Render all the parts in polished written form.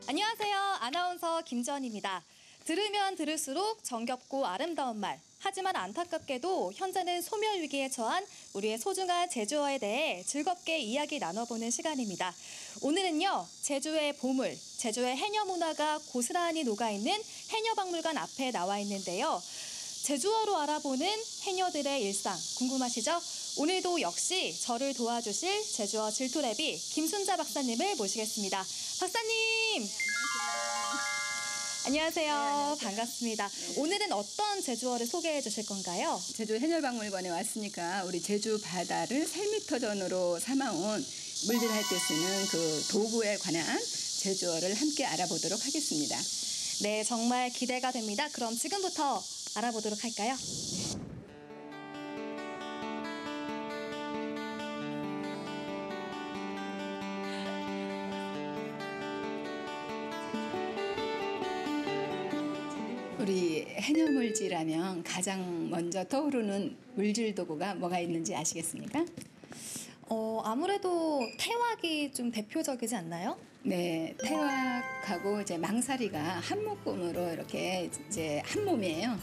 안녕하세요. 아나운서 김지연입니다. 들으면 들을수록 정겹고 아름다운 말. 하지만 안타깝게도 현재는 소멸 위기에 처한 우리의 소중한 제주어에 대해 즐겁게 이야기 나눠보는 시간입니다. 오늘은요, 제주의 보물, 제주의 해녀 문화가 고스란히 녹아있는 해녀박물관 앞에 나와 있는데요. 제주어로 알아보는 해녀들의 일상 궁금하시죠? 오늘도 역시 저를 도와주실 제주어 질투래비 김순자 박사님을 모시겠습니다. 박사님! 안녕하세요. 안녕하세요. 반갑습니다. 네. 오늘은 어떤 제주어를 소개해 주실 건가요? 제주 해녀박물관에 왔으니까 우리 제주 바다를 8m 전으로 삼아온 물질할 때 쓰는 그 도구에 관한 제주어를 함께 알아보도록 하겠습니다. 네, 정말 기대가 됩니다. 그럼 지금부터 알아보도록 할까요? 우리 해녀물질하면 가장 먼저 떠오르는 물질 도구가 뭐가 있는지 아시겠습니까? 아무래도 태왁이 좀 대표적이지 않나요? 네, 태왁하고 이제 망사리가 한 묶음으로 이렇게 이제 한 몸이에요.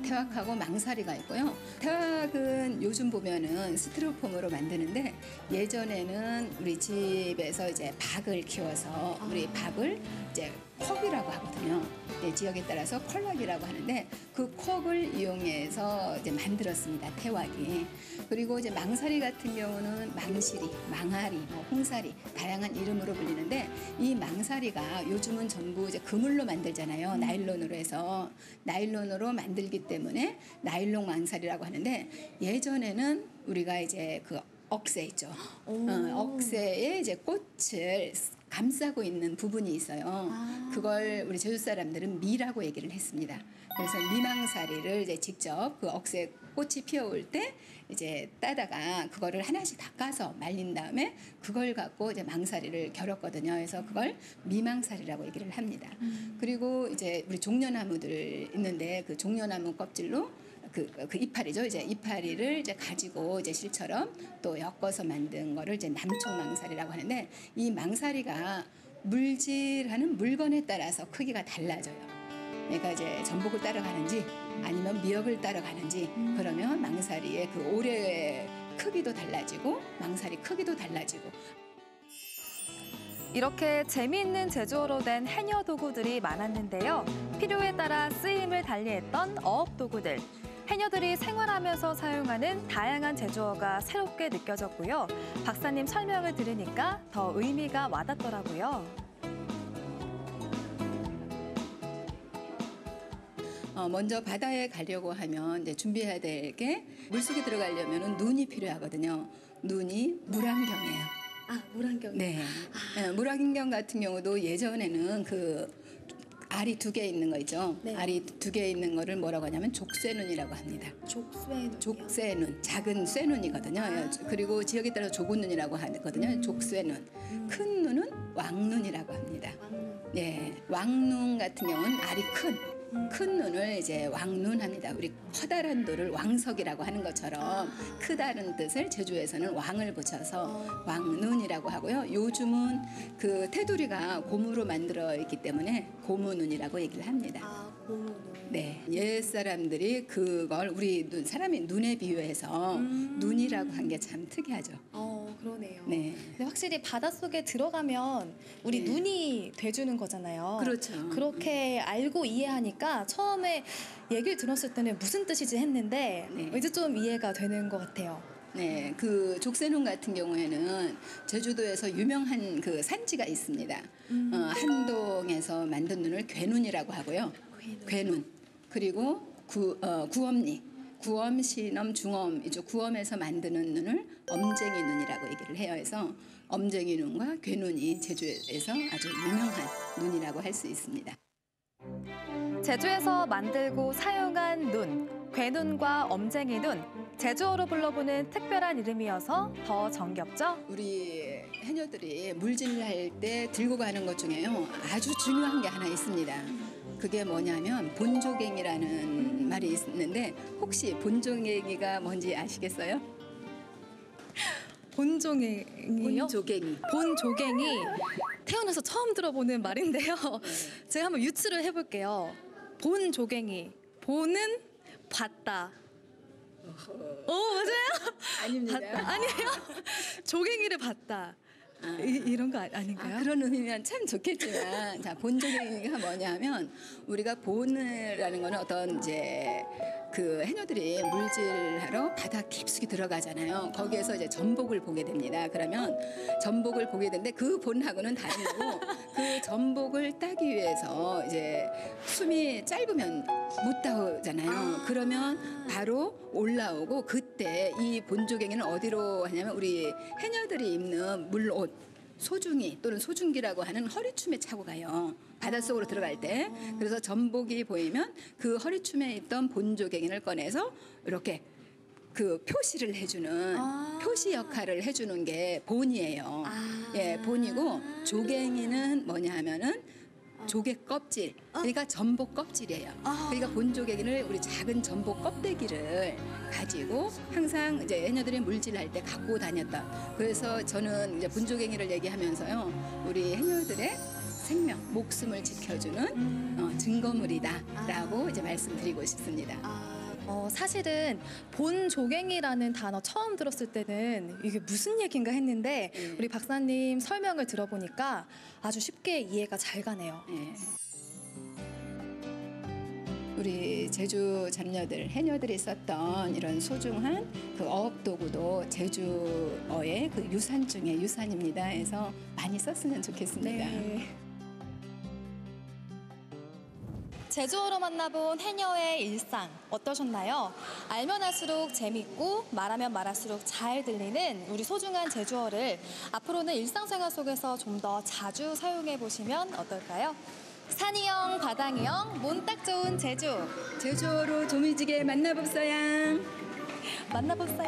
태왁하고 망사리가 있고요. 태왁은 요즘 보면은 스티로폼으로 만드는데 예전에는 우리 집에서 이제 박을 키워서 우리 박을 이제 콕이라고 하거든요. 네, 지역에 따라서 콜락이라고 하는데 그 콕을 이용해서 이제 만들었습니다. 태왁이. 그리고 이제 망사리 같은 경우는 망시리, 망아리, 홍사리 다양한 이름으로 불리는데 이 망사리가 요즘은 전부 이제 그물로 만들잖아요. 나일론으로 해서 나일론으로 만들기 때문에 나일론 망사리라고 하는데 예전에는 우리가 이제 그 억새 있죠. 억새에 이제 꽃을 감싸고 있는 부분이 있어요. 그걸 우리 제주 사람들은 미라고 얘기를 했습니다. 그래서 미망사리를 이제 직접 그 억새 꽃이 피어올 때 이제 따다가 그거를 하나씩 닦아서 말린 다음에 그걸 갖고 이제 망사리를 겨뤘거든요. 그래서 그걸 미망사리라고 얘기를 합니다. 그리고 이제 우리 종려나무들 있는데 그 종려나무 껍질로 그 이파리죠. 이제 이파리를 이제 가지고 이제 실처럼 또 엮어서 만든 거를 이제 남촉망사리라고 하는데 이 망사리가 물질하는 물건에 따라서 크기가 달라져요. 그러니까 이제 전복을 따라가는지 아니면 미역을 따라가는지 그러면 망사리의 그 오래의 크기도 달라지고 망사리 크기도 달라지고. 이렇게 재미있는 제주어로 된 해녀 도구들이 많았는데요. 필요에 따라 쓰임을 달리했던 어업 도구들. 해녀들이 생활하면서 사용하는 다양한 제주어가 새롭게 느껴졌고요. 박사님 설명을 들으니까 더 의미가 와닿더라고요. 먼저 바다에 가려고 하면 이제 준비해야 될 게 물속에 들어가려면 눈이 필요하거든요. 눈이 물안경이에요. 아, 물안경. 네. 물안경 같은 경우도 예전에는 그 알이 2개 있는 거 있죠. 네. 알이 2개 있는 거를 뭐라고 하냐면 족쇄눈이라고 합니다. 족쇄눈. 족쇄눈, 작은 쇠눈이거든요. 그리고 지역에 따라 좁은 눈이라고 하거든요. 족쇄눈. 큰 눈은 왕눈이라고 합니다. 네, 왕눈 같은 경우는 알이 큰 눈을 이제 왕눈합니다. 우리 커다란 돌을 왕석이라고 하는 것처럼 크다는 뜻을 제주에서는 왕을 붙여서 왕눈이라고 하고요. 요즘은 그 테두리가 고무로 만들어 있기 때문에 고무눈이라고 얘기를 합니다. 고무눈. 네, 옛 사람들이 그걸 우리 사람이 눈에 비유해서 눈이라고 한 게 참 특이하죠. 그러네요. 네. 근데 확실히 바닷속에 들어가면 우리 네. 눈이 돼주는 거잖아요. 그렇죠. 그렇게 알고 이해하니까 처음에 얘기를 들었을 때는 무슨 뜻이지 했는데 네. 이제 좀 이해가 되는 것 같아요. 네, 그 족쇄눈 같은 경우에는 제주도에서 유명한 그 산지가 있습니다. 한동에서 만든 눈을 괴눈이라고 하고요. 괴눈. 그리고 구엄리. 구엄, 신엄, 중엄, 이쪽 구엄에서 만드는 눈을 엄쟁이 눈이라고 얘기를 해요. 해서 엄쟁이 눈과 괴눈이 제주에서 아주 유명한 눈이라고 할 수 있습니다. 제주에서 만들고 사용한 눈, 괴눈과 엄쟁이 눈, 제주어로 불러보는 특별한 이름이어서 더 정겹죠? 우리 해녀들이 물질할 때 들고 가는 것 중에요. 아주 중요한 게 하나 있습니다. 그게 뭐냐면 본조갱이라는 말이 있는데 혹시 본조갱이가 뭔지 아시겠어요? 본조갱이요? 본조갱이. 본조갱이 태어나서 처음 들어보는 말인데요. 제가 한번 유추를 해볼게요. 본조갱이. 본은 봤다. 맞아요? 아닙니다. 아니에요. 조갱이를 봤다. 이런 거 아닌가요? 그런 의미면 참 좋겠지만, 자, 본조갱이가 뭐냐면, 우리가 본이라는 거는 어떤 이제 그 해녀들이 물질하러 바다 깊숙이 들어가잖아요. 거기에서 이제 전복을 보게 됩니다. 그러면 전복을 보게 되는데 그 본하고는 다른 거고, 그 전복을 따기 위해서 이제 숨이 짧으면 못 따오잖아요. 그러면 바로 올라오고, 그때 이 본조갱이는 어디로 하냐면 우리 해녀들이 입는 물옷, 소중이 또는 소중기라고 하는 허리춤에 차고 가요. 바닷속으로 들어갈 때. 그래서 전복이 보이면 그 허리춤에 있던 본조갱이를 꺼내서 이렇게 그 표시를 해주는 표시 역할을 해주는 게 본이에요. 예, 본이고, 조갱이는 뭐냐 하면은 조개 껍질, 그러니까 전복 껍질이에요. 그러니까 본조개기를 우리 작은 전복 껍데기를 가지고 항상 이제 해녀들이 물질할 때 갖고 다녔다. 그래서 저는 이제 본조개기를 얘기하면서요, 우리 해녀들의 생명, 목숨을 지켜주는 증거물이다라고 이제 말씀드리고 싶습니다. 사실은 본조갱이라는 단어 처음 들었을 때는 이게 무슨 얘기인가 했는데 우리 박사님 설명을 들어보니까 아주 쉽게 이해가 잘 가네요. 예. 우리 제주 잡녀들, 해녀들이 썼던 이런 소중한 그 어업 도구도 제주어의 그 유산 중에 유산입니다. 해서 많이 썼으면 좋겠습니다. 네. 제주어로 만나본 해녀의 일상 어떠셨나요? 알면 할수록 재밌고 말하면 말할수록 잘 들리는 우리 소중한 제주어를 앞으로는 일상생활 속에서 좀 더 자주 사용해 보시면 어떨까요? 산이형, 바다이형, 몸 딱 좋은 제주 제주어로 조미지게 만나봅소양. 만나봅시다.